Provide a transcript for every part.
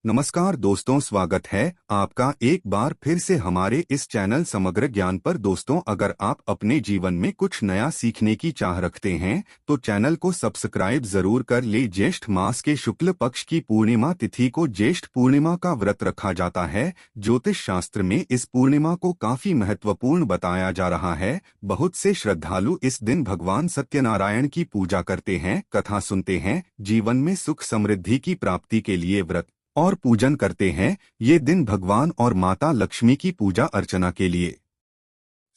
नमस्कार दोस्तों, स्वागत है आपका एक बार फिर से हमारे इस चैनल समग्र ज्ञान पर। दोस्तों, अगर आप अपने जीवन में कुछ नया सीखने की चाह रखते हैं तो चैनल को सब्सक्राइब जरूर कर ले। ज्येष्ठ मास के शुक्ल पक्ष की पूर्णिमा तिथि को ज्येष्ठ पूर्णिमा का व्रत रखा जाता है। ज्योतिष शास्त्र में इस पूर्णिमा को काफी महत्वपूर्ण बताया जा रहा है। बहुत से श्रद्धालु इस दिन भगवान सत्यनारायण की पूजा करते हैं, कथा सुनते हैं, जीवन में सुख समृद्धि की प्राप्ति के लिए व्रत और पूजन करते हैं। ये दिन भगवान और माता लक्ष्मी की पूजा अर्चना के लिए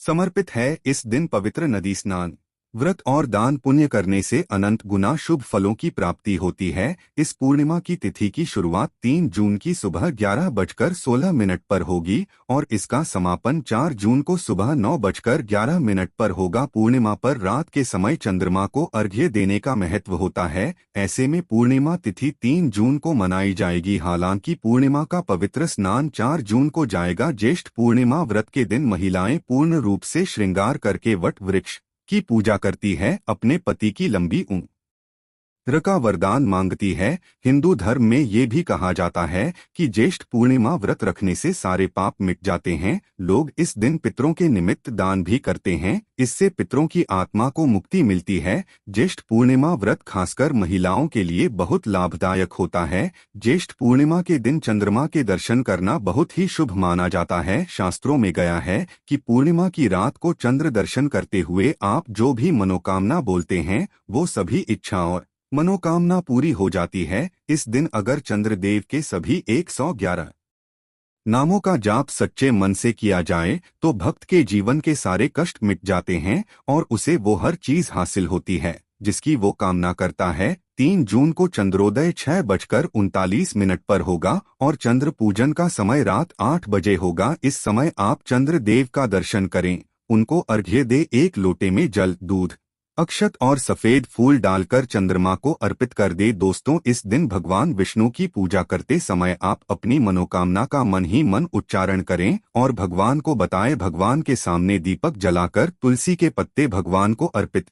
समर्पित है। इस दिन पवित्र नदी स्नान, व्रत और दान पुण्य करने से अनंत गुना शुभ फलों की प्राप्ति होती है। इस पूर्णिमा की तिथि की शुरुआत 3 जून की सुबह 11:16 पर होगी और इसका समापन 4 जून को सुबह 9:11 पर होगा। पूर्णिमा पर रात के समय चंद्रमा को अर्घ्य देने का महत्व होता है। ऐसे में पूर्णिमा तिथि 3 जून को मनाई जाएगी। हालांकि पूर्णिमा का पवित्र स्नान 4 जून को जाएगा। ज्येष्ठ पूर्णिमा व्रत के दिन महिलाएं पूर्ण रूप से श्रृंगार करके वट वृक्ष की पूजा करती है, अपने पति की लंबी उम्र का वरदान मांगती है। हिंदू धर्म में ये भी कहा जाता है कि ज्येष्ठ पूर्णिमा व्रत रखने से सारे पाप मिट जाते हैं। लोग इस दिन पितरों के निमित्त दान भी करते हैं, इससे पितरों की आत्मा को मुक्ति मिलती है। ज्येष्ठ पूर्णिमा व्रत खासकर महिलाओं के लिए बहुत लाभदायक होता है। ज्येष्ठ पूर्णिमा के दिन चंद्रमा के दर्शन करना बहुत ही शुभ माना जाता है। शास्त्रों में गया है कि पूर्णिमा की रात को चंद्र दर्शन करते हुए आप जो भी मनोकामना बोलते हैं वो सभी इच्छा और मनोकामना पूरी हो जाती है। इस दिन अगर चंद्रदेव के सभी 111 नामों का जाप सच्चे मन से किया जाए तो भक्त के जीवन के सारे कष्ट मिट जाते हैं और उसे वो हर चीज हासिल होती है जिसकी वो कामना करता है। 3 जून को चंद्रोदय 6:39 पर होगा और चंद्र पूजन का समय रात 8 बजे होगा। इस समय आप चंद्रदेव का दर्शन करें, उनको अर्घ्य दे, एक लोटे में जल, दूध, अक्षत और सफेद फूल डालकर चंद्रमा को अर्पित कर दे। दोस्तों, इस दिन भगवान विष्णु की पूजा करते समय आप अपनी मनोकामना का मन ही मन उच्चारण करें और भगवान को बताएं। भगवान के सामने दीपक जलाकर तुलसी के पत्ते भगवान को अर्पित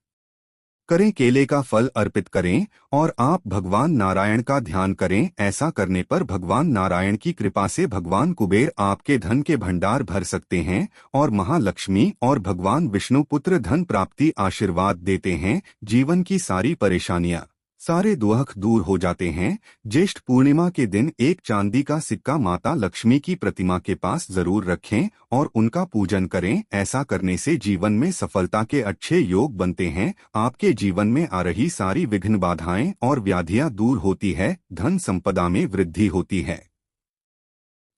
करें, केले का फल अर्पित करें और आप भगवान नारायण का ध्यान करें। ऐसा करने पर भगवान नारायण की कृपा से भगवान कुबेर आपके धन के भंडार भर सकते हैं और महालक्ष्मी और भगवान विष्णु पुत्र धन प्राप्ति आशीर्वाद देते हैं। जीवन की सारी परेशानियां, सारे दुख दूर हो जाते हैं। ज्येष्ठ पूर्णिमा के दिन एक चांदी का सिक्का माता लक्ष्मी की प्रतिमा के पास जरूर रखें और उनका पूजन करें। ऐसा करने से जीवन में सफलता के अच्छे योग बनते हैं। आपके जीवन में आ रही सारी विघ्न बाधाएं और व्याधियां दूर होती है, धन संपदा में वृद्धि होती है।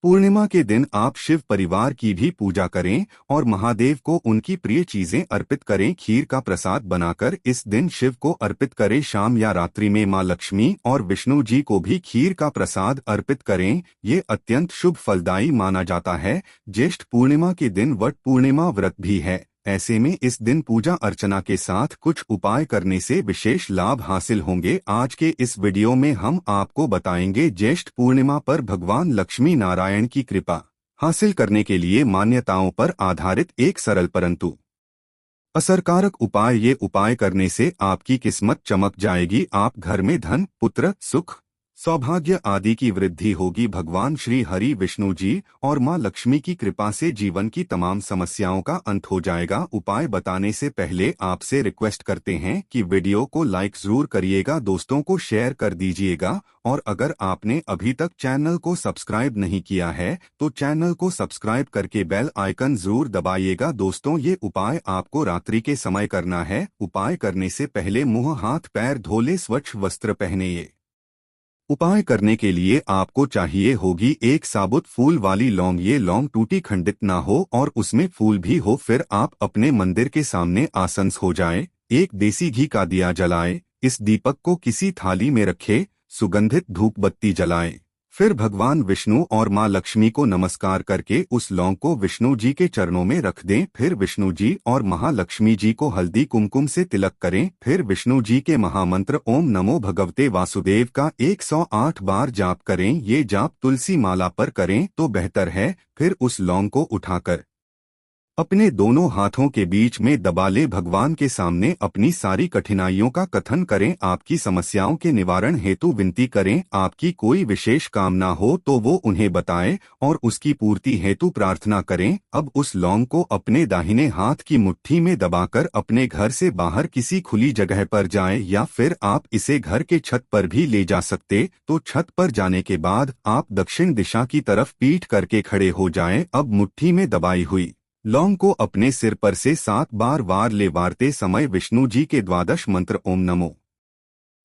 पूर्णिमा के दिन आप शिव परिवार की भी पूजा करें और महादेव को उनकी प्रिय चीजें अर्पित करें। खीर का प्रसाद बनाकर इस दिन शिव को अर्पित करें। शाम या रात्रि में मां लक्ष्मी और विष्णु जी को भी खीर का प्रसाद अर्पित करें। ये अत्यंत शुभ फलदायी माना जाता है। ज्येष्ठ पूर्णिमा के दिन वट पूर्णिमा व्रत भी है। ऐसे में इस दिन पूजा अर्चना के साथ कुछ उपाय करने से विशेष लाभ हासिल होंगे। आज के इस वीडियो में हम आपको बताएंगे ज्येष्ठ पूर्णिमा पर भगवान लक्ष्मी नारायण की कृपा हासिल करने के लिए मान्यताओं पर आधारित एक सरल परंतु असरकारक उपाय। ये उपाय करने से आपकी किस्मत चमक जाएगी। आप घर में धन, पुत्र, सुख, सौभाग्य आदि की वृद्धि होगी। भगवान श्री हरि विष्णु जी और मां लक्ष्मी की कृपा से जीवन की तमाम समस्याओं का अंत हो जाएगा। उपाय बताने से पहले आपसे रिक्वेस्ट करते हैं कि वीडियो को लाइक जरूर करिएगा, दोस्तों को शेयर कर दीजिएगा और अगर आपने अभी तक चैनल को सब्सक्राइब नहीं किया है तो चैनल को सब्सक्राइब करके बेल आइकन जरूर दबाइएगा। दोस्तों, ये उपाय आपको रात्रि के समय करना है। उपाय करने से पहले मुंह हाथ पैर धो ले, स्वच्छ वस्त्र पहने। ये उपाय करने के लिए आपको चाहिए होगी एक साबुत फूल वाली लौंग। ये लौंग टूटी खंडित ना हो और उसमें फूल भी हो। फिर आप अपने मंदिर के सामने आसन हो जाए, एक देसी घी का दिया जलाए, इस दीपक को किसी थाली में रखे, सुगंधित धूप बत्ती जलाए। फिर भगवान विष्णु और मां लक्ष्मी को नमस्कार करके उस लौंग को विष्णु जी के चरणों में रख दें। फिर विष्णु जी और महालक्ष्मी जी को हल्दी कुमकुम से तिलक करें। फिर विष्णु जी के महामंत्र ओम नमो भगवते वासुदेव का 108 बार जाप करें। ये जाप तुलसी माला पर करें तो बेहतर है। फिर उस लौंग को उठाकर अपने दोनों हाथों के बीच में दबा ले, भगवान के सामने अपनी सारी कठिनाइयों का कथन करें, आपकी समस्याओं के निवारण हेतु विनती करें। आपकी कोई विशेष कामना हो तो वो उन्हें बताएं और उसकी पूर्ति हेतु प्रार्थना करें। अब उस लौंग को अपने दाहिने हाथ की मुट्ठी में दबाकर अपने घर से बाहर किसी खुली जगह पर जाएं, या फिर आप इसे घर के छत पर भी ले जा सकते। तो छत पर जाने के बाद आप दक्षिण दिशा की तरफ पीठ करके खड़े हो जाएं। अब मुट्ठी में दबाई हुई लौंग को अपने सिर पर से 7 बार वार ले, वारते समय विष्णु जी के द्वादश मंत्र ओम नमो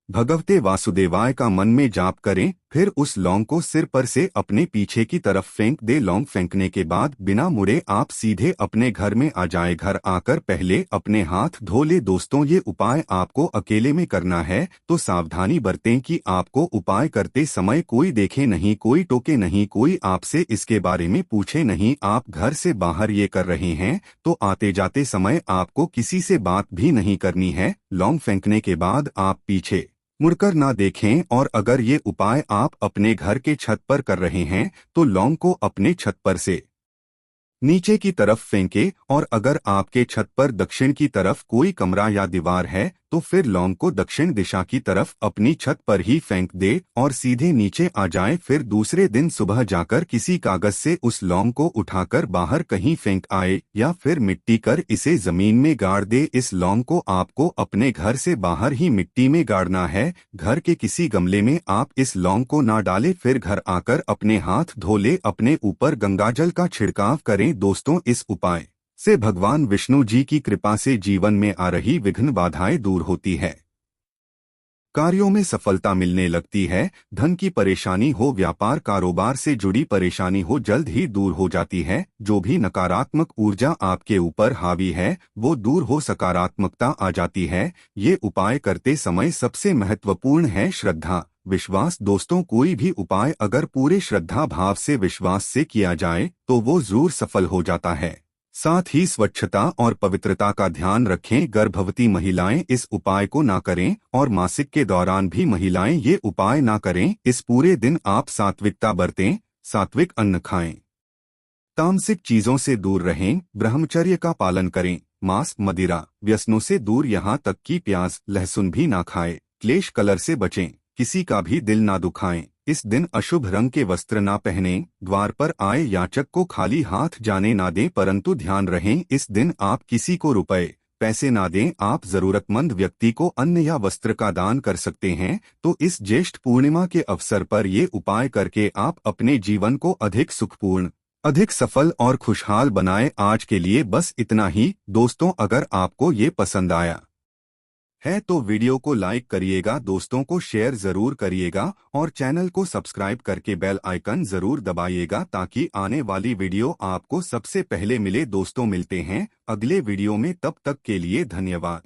भगवते वासुदेवाय का मन में जाप करें। फिर उस लौंग को सिर पर से अपने पीछे की तरफ फेंक दे। लौंग फेंकने के बाद बिना मुड़े आप सीधे अपने घर में आ जाए। घर आकर पहले अपने हाथ धो ले। दोस्तों, ये उपाय आपको अकेले में करना है, तो सावधानी बरतें कि आपको उपाय करते समय कोई देखे नहीं, कोई टोके नहीं, कोई आपसे इसके बारे में पूछे नहीं। आप घर से बाहर ये कर रहे हैं तो आते जाते समय आपको किसी से बात भी नहीं करनी है। लौंग फेंकने के बाद आप पीछे मुड़कर ना देखें, और अगर ये उपाय आप अपने घर के छत पर कर रहे हैं तो लौंग को अपने छत पर से नीचे की तरफ फेंके, और अगर आपके छत पर दक्षिण की तरफ कोई कमरा या दीवार है तो फिर लौंग को दक्षिण दिशा की तरफ अपनी छत पर ही फेंक दे और सीधे नीचे आ जाए। फिर दूसरे दिन सुबह जाकर किसी कागज से उस लौंग को उठाकर बाहर कहीं फेंक आए, या फिर मिट्टी कर इसे जमीन में गाड़ दे। इस लौंग को आपको अपने घर से बाहर ही मिट्टी में गाड़ना है। घर के किसी गमले में आप इस लौंग को ना डालें। फिर घर आकर अपने हाथ धो ले, अपने ऊपर गंगाजल का छिड़काव करें। दोस्तों, इस उपाय से भगवान विष्णु जी की कृपा से जीवन में आ रही विघ्न बाधाएं दूर होती है, कार्यों में सफलता मिलने लगती है, धन की परेशानी हो, व्यापार कारोबार से जुड़ी परेशानी हो, जल्द ही दूर हो जाती है। जो भी नकारात्मक ऊर्जा आपके ऊपर हावी है वो दूर हो, सकारात्मकता आ जाती है। ये उपाय करते समय सबसे महत्वपूर्ण है श्रद्धा, विश्वास। दोस्तों, कोई भी उपाय अगर पूरे श्रद्धा भाव से, विश्वास से किया जाए तो वो जरूर सफल हो जाता है। साथ ही स्वच्छता और पवित्रता का ध्यान रखें। गर्भवती महिलाएं इस उपाय को ना करें, और मासिक के दौरान भी महिलाएं ये उपाय ना करें। इस पूरे दिन आप सात्विकता बरतें, सात्विक अन्न खाएं, तामसिक चीजों से दूर रहें, ब्रह्मचर्य का पालन करें, मांस मदिरा व्यसनों से दूर, यहाँ तक कि प्याज लहसुन भी ना खाएं, क्लेश कलर से बचें, किसी का भी दिल ना दुखाएं। इस दिन अशुभ रंग के वस्त्र ना पहनें, द्वार पर आए याचक को खाली हाथ जाने ना दें। परंतु ध्यान रहें, इस दिन आप किसी को रुपए पैसे ना दें। आप जरूरतमंद व्यक्ति को अन्न या वस्त्र का दान कर सकते हैं। तो इस ज्येष्ठ पूर्णिमा के अवसर पर ये उपाय करके आप अपने जीवन को अधिक सुखपूर्ण, अधिक सफल और खुशहाल बनाएं। आज के लिए बस इतना ही। दोस्तों, अगर आपको ये पसंद आया है तो वीडियो को लाइक करिएगा, दोस्तों को शेयर जरूर करिएगा, और चैनल को सब्सक्राइब करके बेल आइकन जरूर दबाइएगा ताकि आने वाली वीडियो आपको सबसे पहले मिले। दोस्तों, मिलते हैं अगले वीडियो में, तब तक के लिए धन्यवाद।